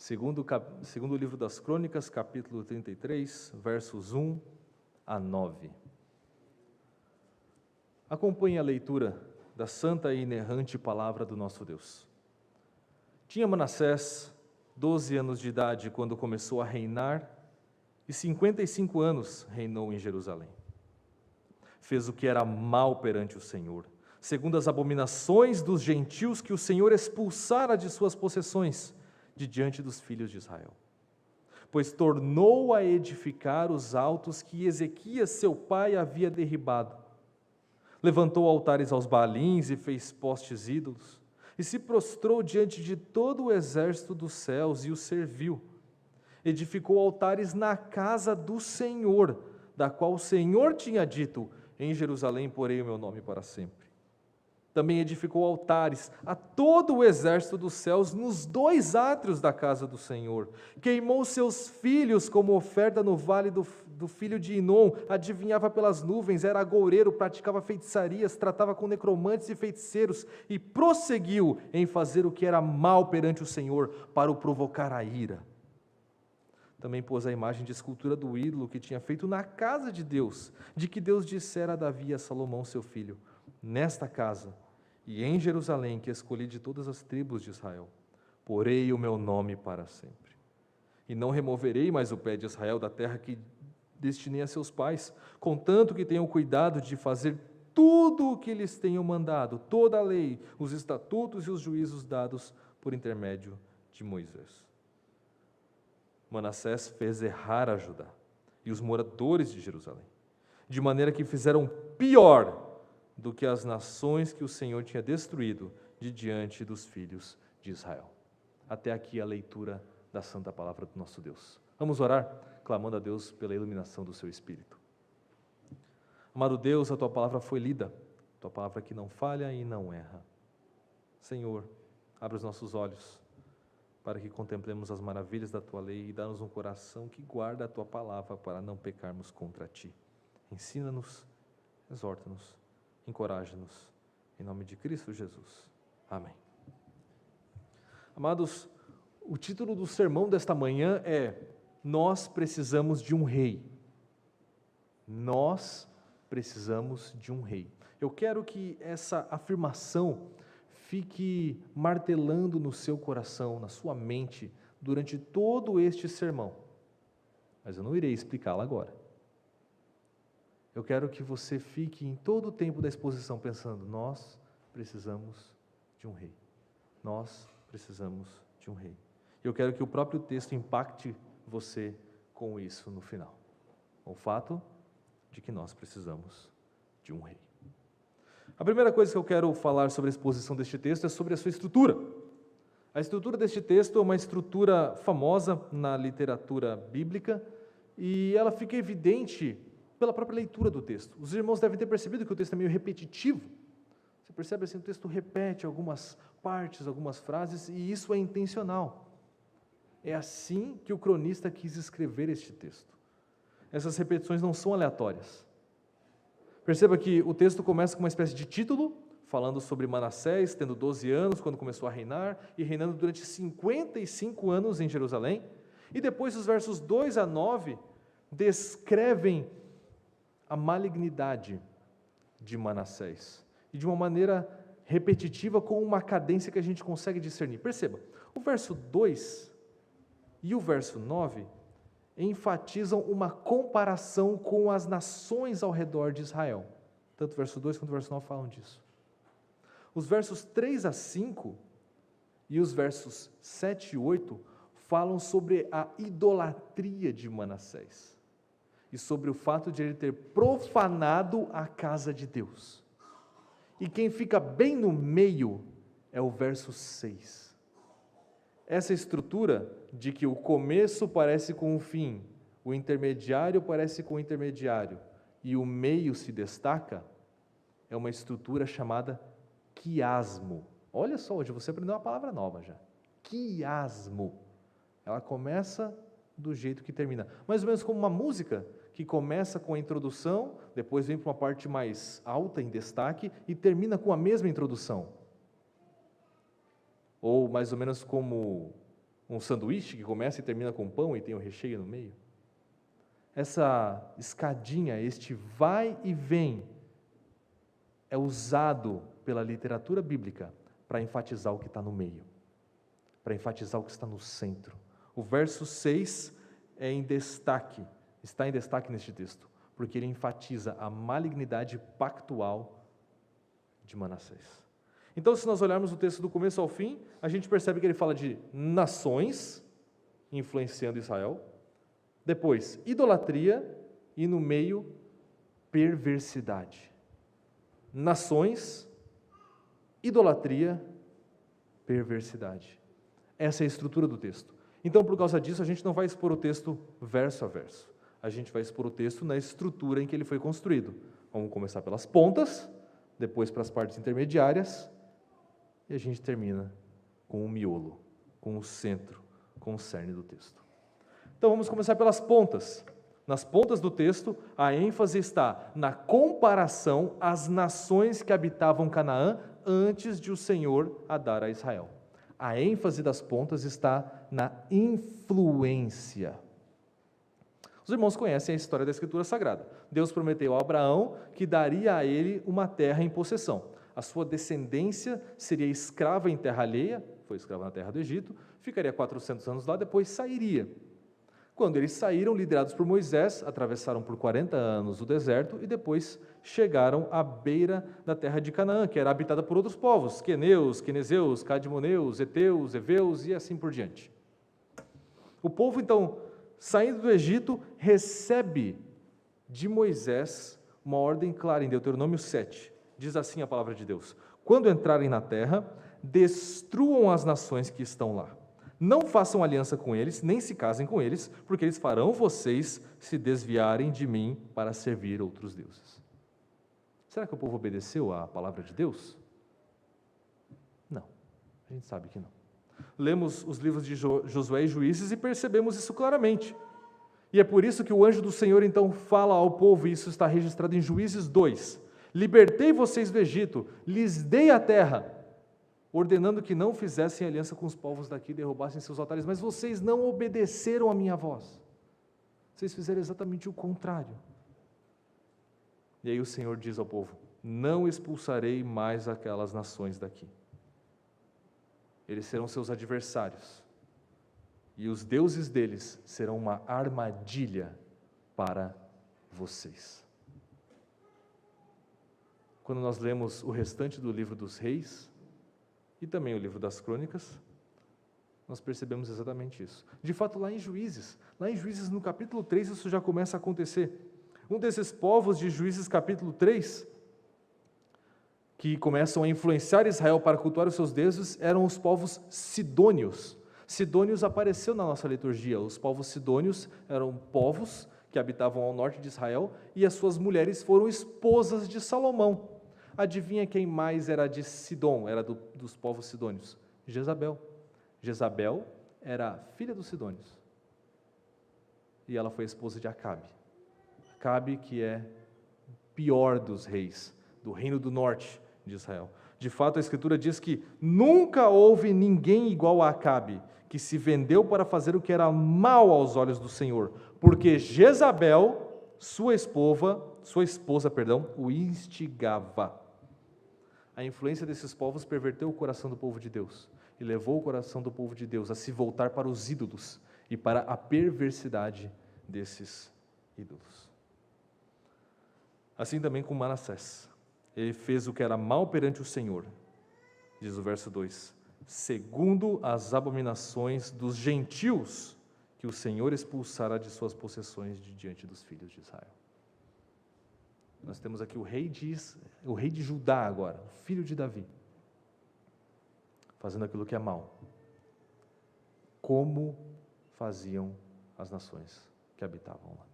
Segundo livro das Crônicas, capítulo 33, versos 1 a 9. Acompanhe a leitura da santa e inerrante palavra do nosso Deus. Tinha Manassés 12 anos de idade quando começou a reinar, e 55 anos reinou em Jerusalém. Fez o que era mal perante o Senhor, segundo as abominações dos gentios que o Senhor expulsara de suas possessões, de diante dos filhos de Israel. Pois tornou a edificar os altos que Ezequias, seu pai, havia derribado. Levantou altares aos Baalins e fez postes ídolos, e se prostrou diante de todo o exército dos céus e o serviu. Edificou altares na casa do Senhor, da qual o Senhor tinha dito: em Jerusalém porei o meu nome para sempre. Também edificou altares a todo o exército dos céus nos 2 átrios da casa do Senhor. Queimou seus filhos como oferta no vale do filho de Inom, adivinhava pelas nuvens, era agoureiro, praticava feitiçarias, tratava com necromantes e feiticeiros, e prosseguiu em fazer o que era mal perante o Senhor, para o provocar a ira. Também pôs a imagem de escultura do ídolo que tinha feito na casa de Deus, de que Deus dissera a Davi e a Salomão seu filho: nesta casa e em Jerusalém, que escolhi de todas as tribos de Israel, porei o meu nome para sempre. E não removerei mais o pé de Israel da terra que destinei a seus pais, contanto que tenham cuidado de fazer tudo o que lhes tenho mandado, toda a lei, os estatutos e os juízos dados por intermédio de Moisés. Manassés fez errar a Judá e os moradores de Jerusalém, de maneira que fizeram pior do que as nações que o Senhor tinha destruído de diante dos filhos de Israel. Até aqui a leitura da santa palavra do nosso Deus. Vamos orar, clamando a Deus pela iluminação do seu Espírito. Amado Deus, a Tua palavra foi lida, Tua palavra que não falha e não erra. Senhor, abre os nossos olhos para que contemplemos as maravilhas da Tua lei e dá-nos um coração que guarda a Tua palavra para não pecarmos contra Ti. Ensina-nos, exorta-nos, encoraja-nos, em nome de Cristo Jesus. Amém. Amados, o título do sermão desta manhã é: Nós precisamos de um rei. Nós precisamos de um rei. Eu quero que essa afirmação fique martelando no seu coração, na sua mente, durante todo este sermão. Mas eu não irei explicá-la agora. Eu quero que você fique em todo o tempo da exposição pensando: nós precisamos de um rei. Nós precisamos de um rei. Eu quero que o próprio texto impacte você com isso no final. O fato de que nós precisamos de um rei. A primeira coisa que eu quero falar sobre a exposição deste texto é sobre a sua estrutura. A estrutura deste texto é uma estrutura famosa na literatura bíblica e ela fica evidente pela própria leitura do texto. Os irmãos devem ter percebido que o texto é meio repetitivo. Você percebe assim, o texto repete algumas partes, algumas frases, e isso é intencional. É assim que o cronista quis escrever este texto. Essas repetições não são aleatórias. Perceba que o texto começa com uma espécie de título, falando sobre Manassés, tendo 12 anos quando começou a reinar, e reinando durante 55 anos em Jerusalém. E depois os versos 2 a 9 descrevem a malignidade de Manassés, e de uma maneira repetitiva, com uma cadência que a gente consegue discernir. Perceba, o verso 2 e o verso 9 enfatizam uma comparação com as nações ao redor de Israel. Tanto o verso 2 quanto o verso 9 falam disso. Os versos 3 a 5 e os versos 7 e 8 falam sobre a idolatria de Manassés e sobre o fato de ele ter profanado a casa de Deus. E quem fica bem no meio é o verso 6. Essa estrutura de que o começo parece com o fim, o intermediário parece com o intermediário e o meio se destaca, é uma estrutura chamada quiasmo. Olha só, hoje você aprendeu uma palavra nova já. Quiasmo. Ela começa do jeito que termina. Mais ou menos como uma música que começa com a introdução, depois vem para uma parte mais alta em destaque e termina com a mesma introdução. Ou mais ou menos como Um sanduíche que começa e termina com pão e tem o recheio no meio? Essa escadinha, este vai e vem, é usado pela literatura bíblica para enfatizar o que está no meio, para enfatizar o que está no centro. O verso 6 está em destaque neste texto, porque ele enfatiza a malignidade pactual de Manassés. Então, se nós olharmos o texto do começo ao fim, a gente percebe que ele fala de nações influenciando Israel, depois idolatria e no meio perversidade. Nações, idolatria, perversidade. Essa é a estrutura do texto. Então, por causa disso, a gente não vai expor o texto verso a verso. A gente vai expor o texto na estrutura em que ele foi construído. Vamos começar pelas pontas, depois para as partes intermediárias, e a gente termina com o miolo, com o centro, com o cerne do texto. Então, vamos começar pelas pontas. Nas pontas do texto, a ênfase está na comparação às nações que habitavam Canaã antes de o Senhor a dar a Israel. A ênfase das pontas está na influência. Os irmãos conhecem a história da Escritura Sagrada. Deus prometeu a Abraão que daria a ele uma terra em possessão. A sua descendência seria escrava em terra alheia, foi escrava na terra do Egito, ficaria 400 anos lá, depois sairia. Quando eles saíram, liderados por Moisés, atravessaram por 40 anos o deserto e depois chegaram à beira da terra de Canaã, que era habitada por outros povos, queneus, quenezeus, cadmoneus, heteus, heveus e assim por diante. O povo, então, saindo do Egito, recebe de Moisés uma ordem clara em Deuteronômio 7. Diz assim a palavra de Deus: quando entrarem na terra, destruam as nações que estão lá. Não façam aliança com eles, nem se casem com eles, porque eles farão vocês se desviarem de mim para servir outros deuses. Será que o povo obedeceu à palavra de Deus? Não, a gente sabe que não. Lemos os livros de Josué e Juízes e percebemos isso claramente. E é por isso que o anjo do Senhor então fala ao povo, e isso está registrado em Juízes 2, libertei vocês do Egito, lhes dei a terra, ordenando que não fizessem aliança com os povos daqui, derrubassem seus altares, mas vocês não obedeceram a minha voz. Vocês fizeram exatamente o contrário. E aí o Senhor diz ao povo: não expulsarei mais aquelas nações daqui. Eles serão seus adversários. E os deuses deles serão uma armadilha para vocês. Quando nós lemos o restante do livro dos Reis, e também o livro das Crônicas, nós percebemos exatamente isso. De fato, lá em Juízes no capítulo 3, isso já começa a acontecer. Um desses povos de Juízes capítulo 3, que começam a influenciar Israel para cultuar os seus deuses, eram os povos sidônios. Sidônios apareceu na nossa liturgia. Os povos sidônios eram povos que habitavam ao norte de Israel e as suas mulheres foram esposas de Salomão. Adivinha quem mais era de Sidom, era dos povos sidônios? Jezabel. Jezabel era filha dos sidônios. E ela foi esposa de Acabe. Acabe, que é o pior dos reis, do reino do norte de Israel. De fato, a Escritura diz que nunca houve ninguém igual a Acabe, que se vendeu para fazer o que era mal aos olhos do Senhor, porque Jezabel, sua esposa, o instigava. A influência desses povos perverteu o coração do povo de Deus e levou o coração do povo de Deus a se voltar para os ídolos e para a perversidade desses ídolos. Assim também com Manassés. Ele fez o que era mal perante o Senhor, diz o verso 2, segundo as abominações dos gentios que o Senhor expulsará de suas possessões de diante dos filhos de Israel. Nós temos aqui o rei de Judá agora, o filho de Davi, fazendo aquilo que é mal, como faziam as nações que habitavam lá.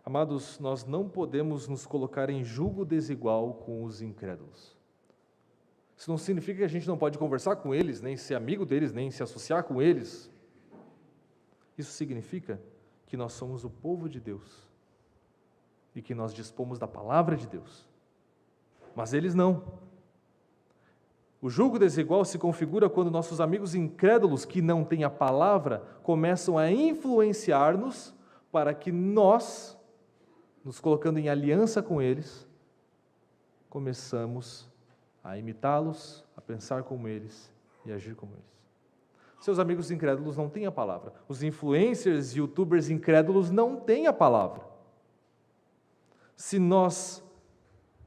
Amados, nós não podemos nos colocar em julgo desigual com os incrédulos. Isso não significa que a gente não pode conversar com eles, nem ser amigo deles, nem se associar com eles. Isso significa que nós somos o povo de Deus e que nós dispomos da palavra de Deus. Mas eles não. O jugo desigual se configura quando nossos amigos incrédulos que não têm a palavra começam a influenciar-nos para que nós, nos colocando em aliança com eles, começamos a imitá-los, a pensar como eles e agir como eles. Seus amigos incrédulos não têm a palavra. Os influencers e youtubers incrédulos não têm a palavra. Se nós,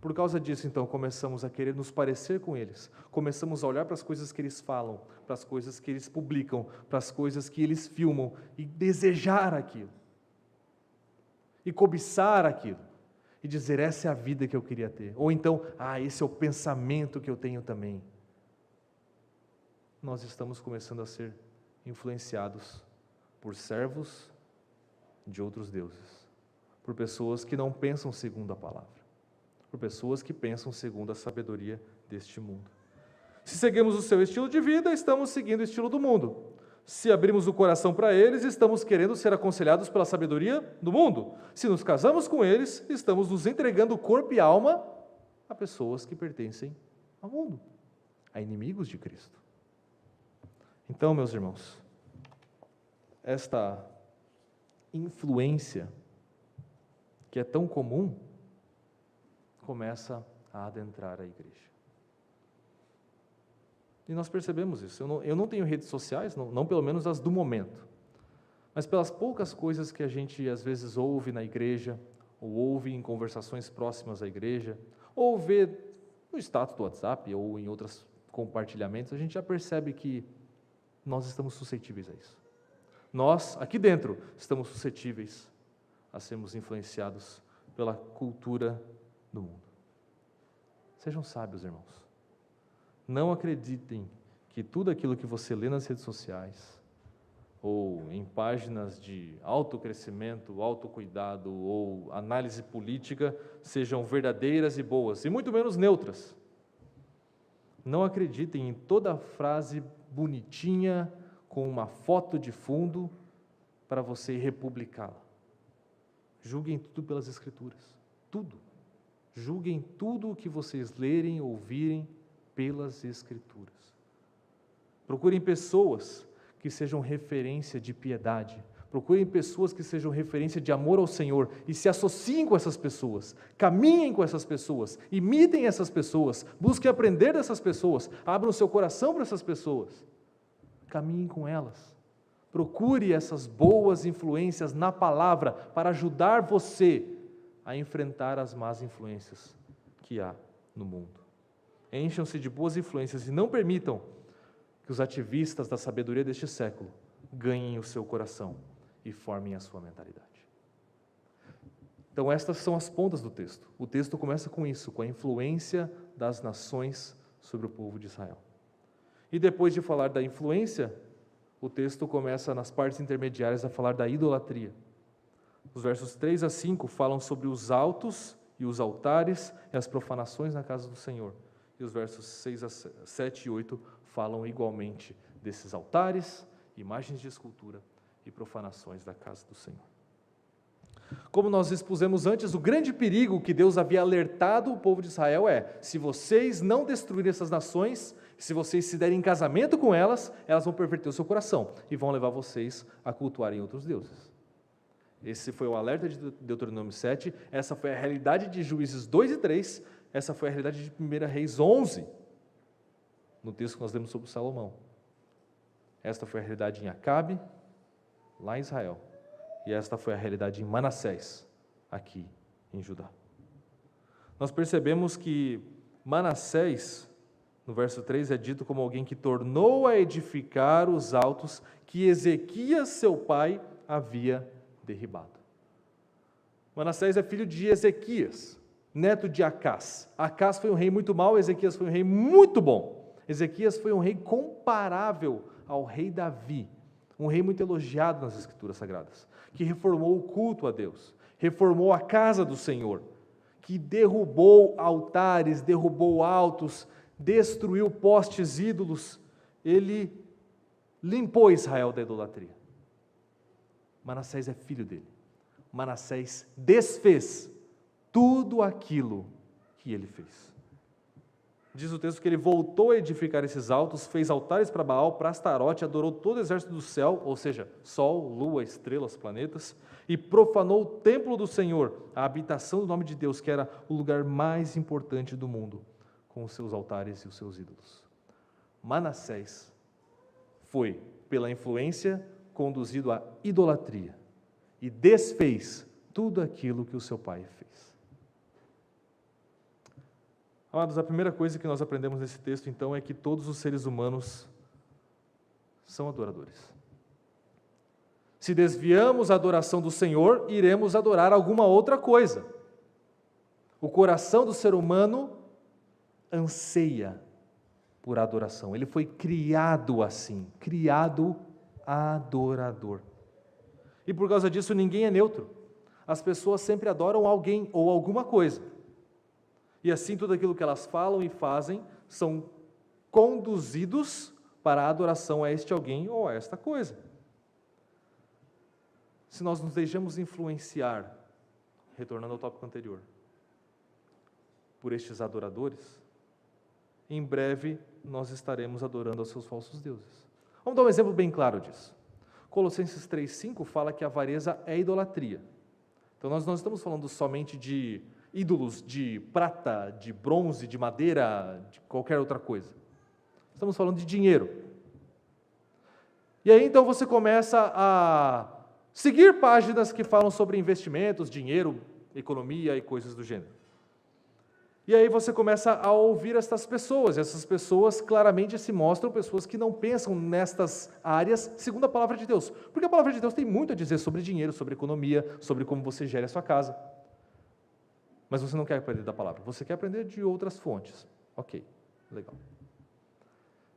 por causa disso, então, começamos a querer nos parecer com eles, começamos a olhar para as coisas que eles falam, para as coisas que eles publicam, para as coisas que eles filmam e desejar aquilo, e cobiçar aquilo, e dizer, essa é a vida que eu queria ter, ou então, esse é o pensamento que eu tenho também. Nós estamos começando a ser influenciados por servos de outros deuses, por pessoas que não pensam segundo a palavra, por pessoas que pensam segundo a sabedoria deste mundo. Se seguimos o seu estilo de vida, estamos seguindo o estilo do mundo. Se abrimos o coração para eles, estamos querendo ser aconselhados pela sabedoria do mundo. Se nos casamos com eles, estamos nos entregando corpo e alma a pessoas que pertencem ao mundo, a inimigos de Cristo. Então, meus irmãos, esta influência que é tão comum começa a adentrar a igreja. E nós percebemos isso. Eu não tenho redes sociais, não pelo menos as do momento, mas pelas poucas coisas que a gente às vezes ouve na igreja, ou ouve em conversações próximas à igreja, ou vê no status do WhatsApp ou em outros compartilhamentos, a gente já percebe que nós estamos suscetíveis a isso. Nós, aqui dentro, estamos suscetíveis a sermos influenciados pela cultura do mundo. Sejam sábios, irmãos. Não acreditem que tudo aquilo que você lê nas redes sociais, ou em páginas de autocrescimento, autocuidado, ou análise política, sejam verdadeiras e boas, e muito menos neutras. Não acreditem em toda frase bonitinha, com uma foto de fundo, para você republicá-la. Julguem tudo pelas Escrituras. Tudo. Julguem tudo o que vocês lerem, ouvirem pelas Escrituras. Procurem pessoas que sejam referência de piedade. Procurem pessoas que sejam referência de amor ao Senhor e se associem com essas pessoas, caminhem com essas pessoas, imitem essas pessoas, busquem aprender dessas pessoas, abram seu coração para essas pessoas, caminhem com elas. Procure essas boas influências na palavra para ajudar você a enfrentar as más influências que há no mundo. Encham-se de boas influências e não permitam que os ativistas da sabedoria deste século ganhem o seu coração e formem a sua mentalidade. Então estas são as pontas do texto. O texto começa com isso, com a influência das nações sobre o povo de Israel. E depois de falar da influência, o texto começa nas partes intermediárias a falar da idolatria. Os versos 3 a 5 falam sobre os altos e os altares e as profanações na casa do Senhor. E os versos 7 e 8 falam igualmente desses altares, imagens de escultura e profanações da casa do Senhor. Como nós expusemos antes, o grande perigo que Deus havia alertado o povo de Israel é: se vocês não destruírem essas nações, se vocês se derem em casamento com elas, elas vão perverter o seu coração e vão levar vocês a cultuarem outros deuses. Esse foi o alerta de Deuteronômio 7, essa foi a realidade de Juízes 2 e 3, essa foi a realidade de 1 Reis 11, no texto que nós lemos sobre Salomão. Esta foi a realidade em Acabe, lá em Israel, e esta foi a realidade em Manassés, aqui em Judá. Nós percebemos que Manassés, no verso 3, é dito como alguém que tornou a edificar os altos que Ezequias, seu pai, havia derribado. Manassés é filho de Ezequias, neto de Acás. Acás foi um rei muito mau, Ezequias foi um rei muito bom. Ezequias foi um rei comparável ao rei Davi, um rei muito elogiado nas Escrituras Sagradas, que reformou o culto a Deus, reformou a casa do Senhor, que derrubou altares, derrubou altos, destruiu postes ídolos, ele limpou Israel da idolatria. Manassés é filho dele. Manassés desfez tudo aquilo que ele fez. Diz o texto que ele voltou a edificar esses altos, fez altares para Baal, para Astarote, adorou todo o exército do céu, ou seja, sol, lua, estrelas, planetas, e profanou o templo do Senhor, a habitação do nome de Deus, que era o lugar mais importante do mundo, com os seus altares e os seus ídolos. Manassés foi, pela influência, conduzido à idolatria e desfez tudo aquilo que o seu pai fez. Amados, a primeira coisa que nós aprendemos nesse texto, então, é que todos os seres humanos são adoradores. Se desviamos a adoração do Senhor, iremos adorar alguma outra coisa. O coração do ser humano anseia por adoração. Ele foi criado assim, criado adorador. E por causa disso, ninguém é neutro. As pessoas sempre adoram alguém ou alguma coisa. E assim, tudo aquilo que elas falam e fazem são conduzidos para a adoração a este alguém ou a esta coisa. Se nós nos deixamos influenciar, retornando ao tópico anterior, por estes adoradores, em breve nós estaremos adorando aos seus falsos deuses. Vamos dar um exemplo bem claro disso. Colossenses 3,5 fala que a avareza é idolatria. Então nós não estamos falando somente de ídolos de prata, de bronze, de madeira, de qualquer outra coisa. Estamos falando de dinheiro. E aí então você começa a seguir páginas que falam sobre investimentos, dinheiro, economia e coisas do gênero. E aí você começa a ouvir estas pessoas. Essas pessoas claramente se mostram pessoas que não pensam nestas áreas segundo a palavra de Deus. Porque a palavra de Deus tem muito a dizer sobre dinheiro, sobre economia, sobre como você gere a sua casa. Mas você não quer aprender da palavra, você quer aprender de outras fontes. Ok, legal.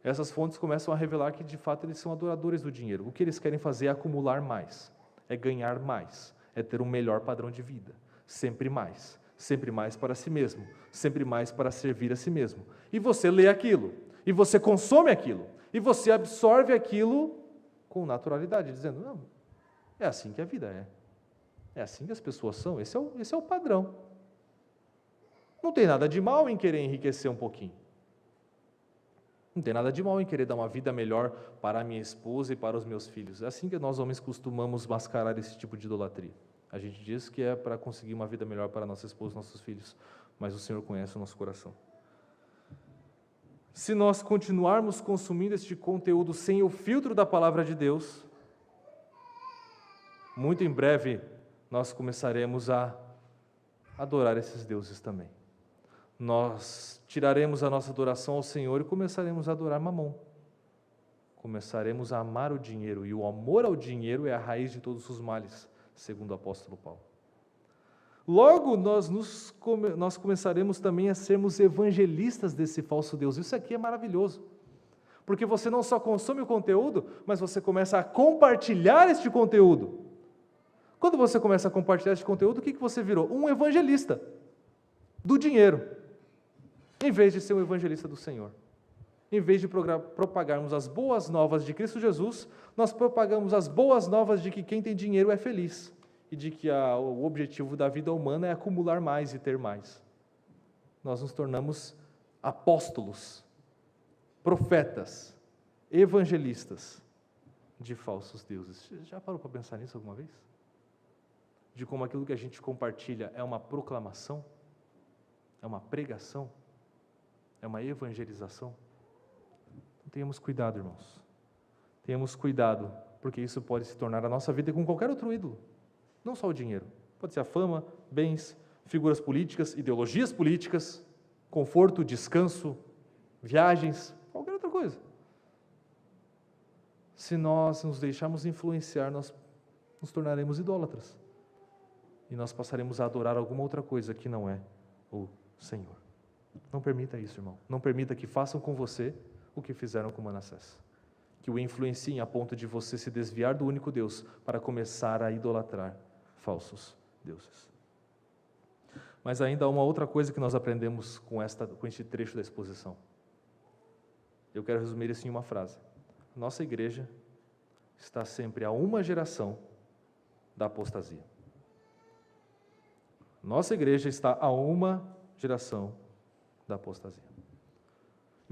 Essas fontes começam a revelar que de fato eles são adoradores do dinheiro. O que eles querem fazer é acumular mais, é ganhar mais, é ter um melhor padrão de vida. Sempre mais para si mesmo, sempre mais para servir a si mesmo. E você lê aquilo, e você consome aquilo, e você absorve aquilo com naturalidade, dizendo, não, é assim que a vida é. É assim que as pessoas são, esse é o padrão. Não tem nada de mal em querer enriquecer um pouquinho. Não tem nada de mal em querer dar uma vida melhor para a minha esposa e para os meus filhos. É assim que nós homens costumamos mascarar esse tipo de idolatria. A gente diz que é para conseguir uma vida melhor para nossa esposa e nossos filhos, mas o Senhor conhece o nosso coração. Se nós continuarmos consumindo este conteúdo sem o filtro da palavra de Deus, muito em breve nós começaremos a adorar esses deuses também. Nós tiraremos a nossa adoração ao Senhor e começaremos a adorar Mamon. Começaremos a amar o dinheiro, e o amor ao dinheiro é a raiz de todos os males, segundo o apóstolo Paulo. Logo, nós começaremos também a sermos evangelistas desse falso Deus. Isso aqui é maravilhoso, porque você não só consome o conteúdo, mas você começa a compartilhar este conteúdo. Quando você começa a compartilhar este conteúdo, o que você virou? Um evangelista do dinheiro, em vez de ser um evangelista do Senhor. Em vez de propagarmos as boas novas de Cristo Jesus, nós propagamos as boas novas de que quem tem dinheiro é feliz e de que o objetivo da vida humana é acumular mais e ter mais. Nós nos tornamos apóstolos, profetas, evangelistas de falsos deuses. Já parou para pensar nisso alguma vez? De como aquilo que a gente compartilha é uma proclamação, é uma pregação, é uma evangelização? Então, tenhamos cuidado, irmãos. Tenhamos cuidado, porque isso pode se tornar a nossa vida com qualquer outro ídolo. Não só o dinheiro. Pode ser a fama, bens, figuras políticas, ideologias políticas, conforto, descanso, viagens, qualquer outra coisa. Se nós nos deixarmos influenciar, nós nos tornaremos idólatras. E nós passaremos a adorar alguma outra coisa que não é o Senhor. Não permita isso, irmão. Não permita que façam com você o que fizeram com Manassés. Que o influenciem a ponto de você se desviar do único Deus para começar a idolatrar falsos deuses. Mas ainda há uma outra coisa que nós aprendemos com este trecho da exposição. Eu quero resumir isso em uma frase. Nossa igreja está sempre a uma geração da apostasia. Nossa igreja está a uma geração da apostasia.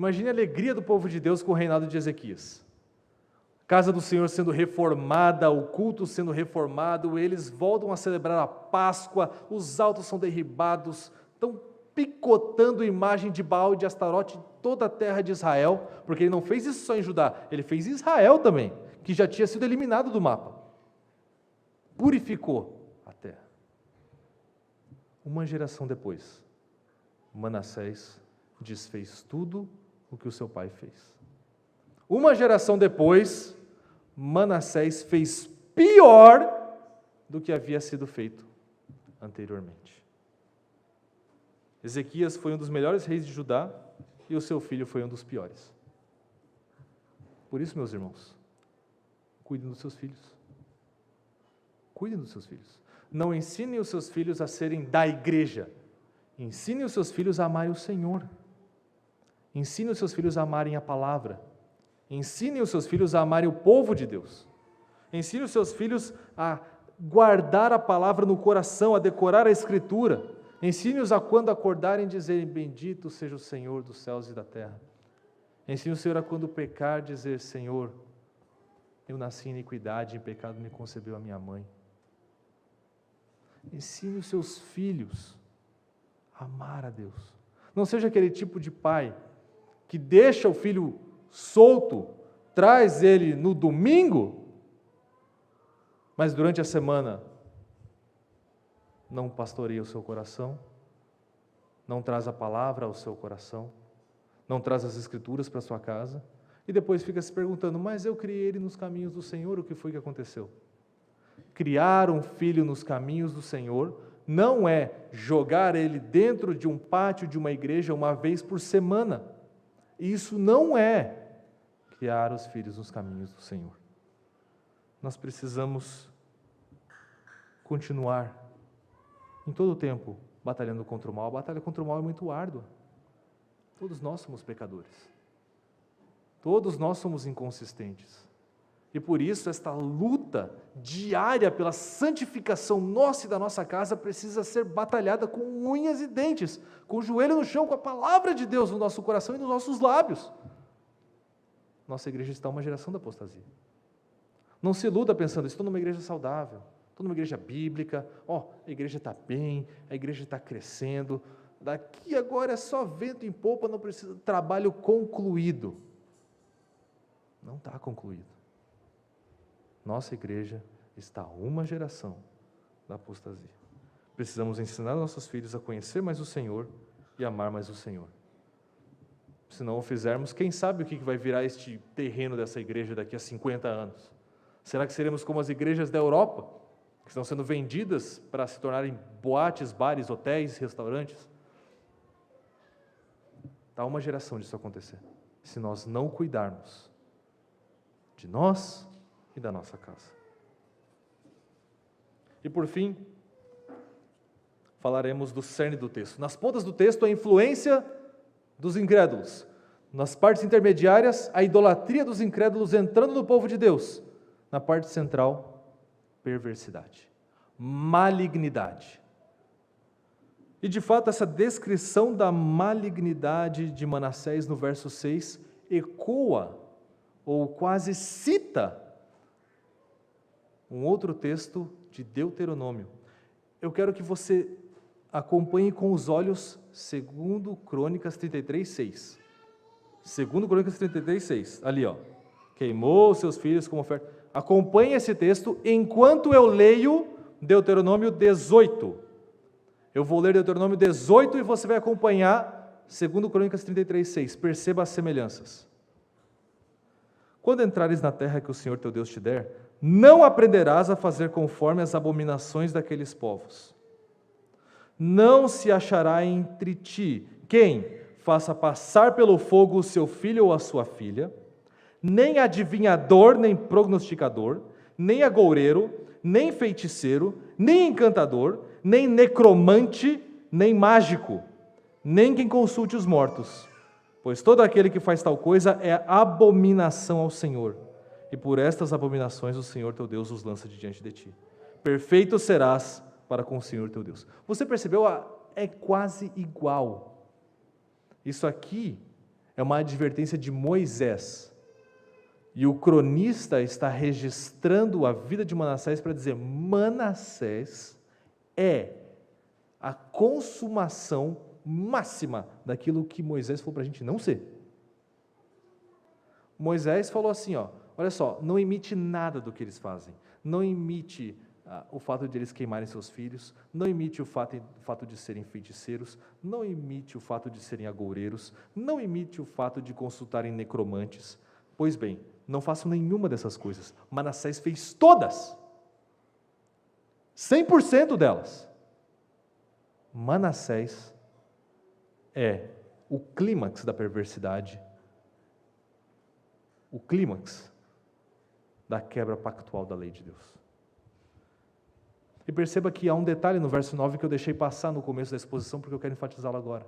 Imagine a alegria do povo de Deus com o reinado de Ezequias. A casa do Senhor sendo reformada, o culto sendo reformado, eles voltam a celebrar a Páscoa, os altos são derribados, estão picotando imagem de Baal e de Astarote em toda a terra de Israel, porque ele não fez isso só em Judá, ele fez em Israel também, que já tinha sido eliminado do mapa. Purificou a terra. Uma geração depois, Manassés desfez tudo o que o seu pai fez. Uma geração depois, Manassés fez pior do que havia sido feito anteriormente. Ezequias foi um dos melhores reis de Judá e o seu filho foi um dos piores. Por isso, meus irmãos, cuidem dos seus filhos. Cuidem dos seus filhos. Não ensinem os seus filhos a serem da igreja. Ensinem os seus filhos a amarem o Senhor. Ensinem os seus filhos a amarem a palavra. Ensinem os seus filhos a amarem o povo de Deus. Ensinem os seus filhos a guardar a palavra no coração, a decorar a Escritura. Ensine-os a quando acordarem dizerem, bendito seja o Senhor dos céus e da terra. Ensine o Senhor a quando pecar dizer, Senhor, eu nasci em iniquidade, em pecado me concebeu a minha mãe. Ensine os seus filhos a amar a Deus. Não seja aquele tipo de pai que deixa o filho solto, traz ele no domingo, mas durante a semana não pastoreia o seu coração, não traz a palavra ao seu coração, não traz as Escrituras para a sua casa, e depois fica se perguntando, mas eu criei ele nos caminhos do Senhor, o que foi que aconteceu? Criar um filho nos caminhos do Senhor não é jogar ele dentro de um pátio de uma igreja uma vez por semana. Isso não é criar os filhos nos caminhos do Senhor. Nós precisamos continuar em todo o tempo batalhando contra o mal. A batalha contra o mal é muito árdua. Todos nós somos pecadores. Todos nós somos inconsistentes. E por isso esta luta diária pela santificação nossa e da nossa casa precisa ser batalhada com unhas e dentes, com o joelho no chão, com a palavra de Deus no nosso coração e nos nossos lábios. Nossa igreja está uma geração da apostasia. Não se iluda pensando, estou numa igreja saudável, estou numa igreja bíblica, a igreja está bem, a igreja está crescendo, daqui agora é só vento em popa, não precisa de trabalho concluído. Não está concluído. Nossa igreja está a uma geração da apostasia. Precisamos ensinar nossos filhos a conhecer mais o Senhor e amar mais o Senhor. Se não o fizermos, quem sabe o que vai virar este terreno dessa igreja daqui a 50 anos? Será que seremos como as igrejas da Europa, que estão sendo vendidas para se tornarem boates, bares, hotéis, restaurantes? Está uma geração disso acontecer, se nós não cuidarmos de nós e da nossa casa. E por fim, falaremos do cerne do texto. Nas pontas do texto, a influência dos incrédulos. Nas partes intermediárias, a idolatria dos incrédulos entrando no povo de Deus. Na parte central, perversidade, malignidade. E de fato, essa descrição da malignidade de Manassés no verso 6 ecoa, ou quase cita, um outro texto de Deuteronômio. Eu quero que você acompanhe com os olhos 2 Crônicas 33:6. 2 Crônicas 33:6. Ali, queimou seus filhos como oferta. Acompanhe esse texto enquanto eu leio Deuteronômio 18. Eu vou ler Deuteronômio 18 e você vai acompanhar 2 Crônicas 33:6. Perceba as semelhanças. Quando entrares na terra que o Senhor teu Deus te der, não aprenderás a fazer conforme as abominações daqueles povos. Não se achará entre ti quem faça passar pelo fogo o seu filho ou a sua filha, nem adivinhador, nem prognosticador, nem agoureiro, nem feiticeiro, nem encantador, nem necromante, nem mágico, nem quem consulte os mortos, pois todo aquele que faz tal coisa é abominação ao Senhor, e por estas abominações o Senhor teu Deus os lança de diante de ti. Perfeito serás para com o Senhor teu Deus. Você percebeu? É quase igual. Isso aqui é uma advertência de Moisés. E o cronista está registrando a vida de Manassés para dizer: Manassés é a consumação máxima daquilo que Moisés falou para a gente não ser. Moisés falou assim, olha só, não imite nada do que eles fazem, não imite o fato de eles queimarem seus filhos, não imite o fato de serem feiticeiros, não imite o fato de serem agoureiros, não imite o fato de consultarem necromantes. Pois bem, não façam nenhuma dessas coisas. Manassés fez todas, 100% delas. Manassés é o clímax da perversidade, o clímax da quebra pactual da lei de Deus. E perceba que há um detalhe no verso 9 que eu deixei passar no começo da exposição, porque eu quero enfatizá-lo agora.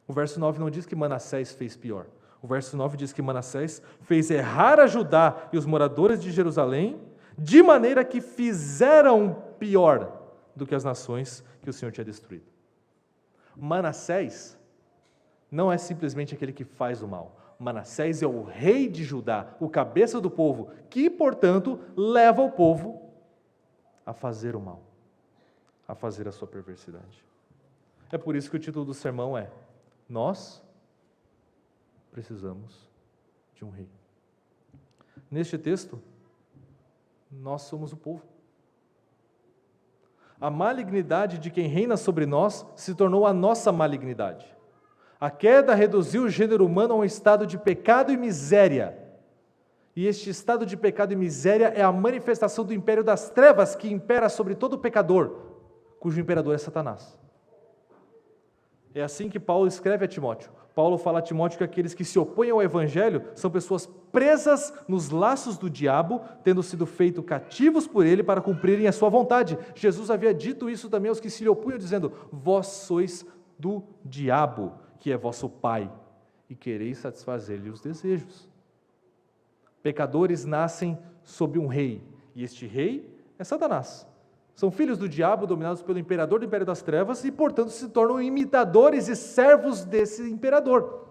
O verso 9 não diz que Manassés fez pior. O verso 9 diz que Manassés fez errar a Judá e os moradores de Jerusalém, de maneira que fizeram pior do que as nações que o Senhor tinha destruído. Manassés não é simplesmente aquele que faz o mal. Manassés é o rei de Judá, o cabeça do povo, que, portanto, leva o povo a fazer o mal, a fazer a sua perversidade. É por isso que o título do sermão é: Nós precisamos de um rei. Neste texto, nós somos o povo. A malignidade de quem reina sobre nós se tornou a nossa malignidade. A queda reduziu o gênero humano a um estado de pecado e miséria. E este estado de pecado e miséria é a manifestação do império das trevas que impera sobre todo pecador, cujo imperador é Satanás. É assim que Paulo escreve a Timóteo. Paulo fala a Timóteo que aqueles que se opõem ao Evangelho são pessoas presas nos laços do diabo, tendo sido feitos cativos por ele para cumprirem a sua vontade. Jesus havia dito isso também aos que se lhe opunham, dizendo: Vós sois do diabo, que é vosso pai, e quereis satisfazer-lhe os desejos. Pecadores nascem sob um rei, e este rei é Satanás. São filhos do diabo, dominados pelo imperador do império das trevas, e, portanto, se tornam imitadores e servos desse imperador,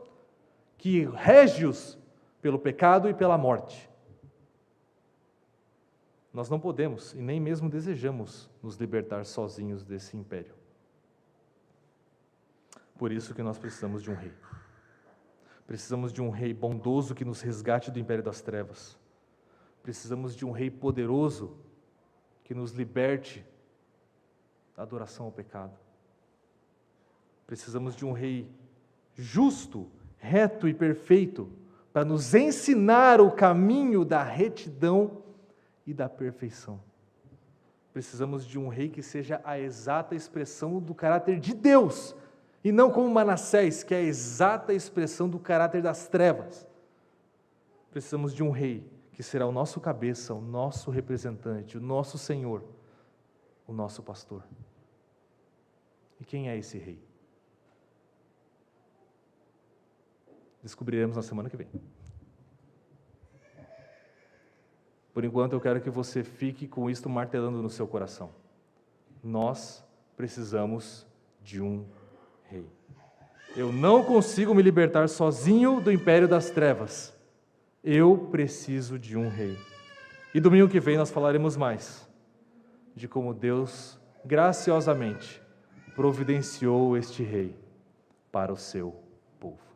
que rege-os pelo pecado e pela morte. Nós não podemos, e nem mesmo desejamos, nos libertar sozinhos desse império. Por isso que nós precisamos de um rei. Precisamos de um rei bondoso que nos resgate do império das trevas. Precisamos de um rei poderoso que nos liberte da adoração ao pecado. Precisamos de um rei justo, reto e perfeito para nos ensinar o caminho da retidão e da perfeição. Precisamos de um rei que seja a exata expressão do caráter de Deus, e não como Manassés, que é a exata expressão do caráter das trevas. Precisamos de um rei que será o nosso cabeça, o nosso representante, o nosso Senhor, o nosso pastor. E quem é esse rei? Descobriremos na semana que vem. Por enquanto, eu quero que você fique com isto martelando no seu coração. Nós precisamos de um rei. Eu não consigo me libertar sozinho do império das trevas. Eu preciso de um rei. E domingo que vem nós falaremos mais de como Deus graciosamente providenciou este rei para o seu povo.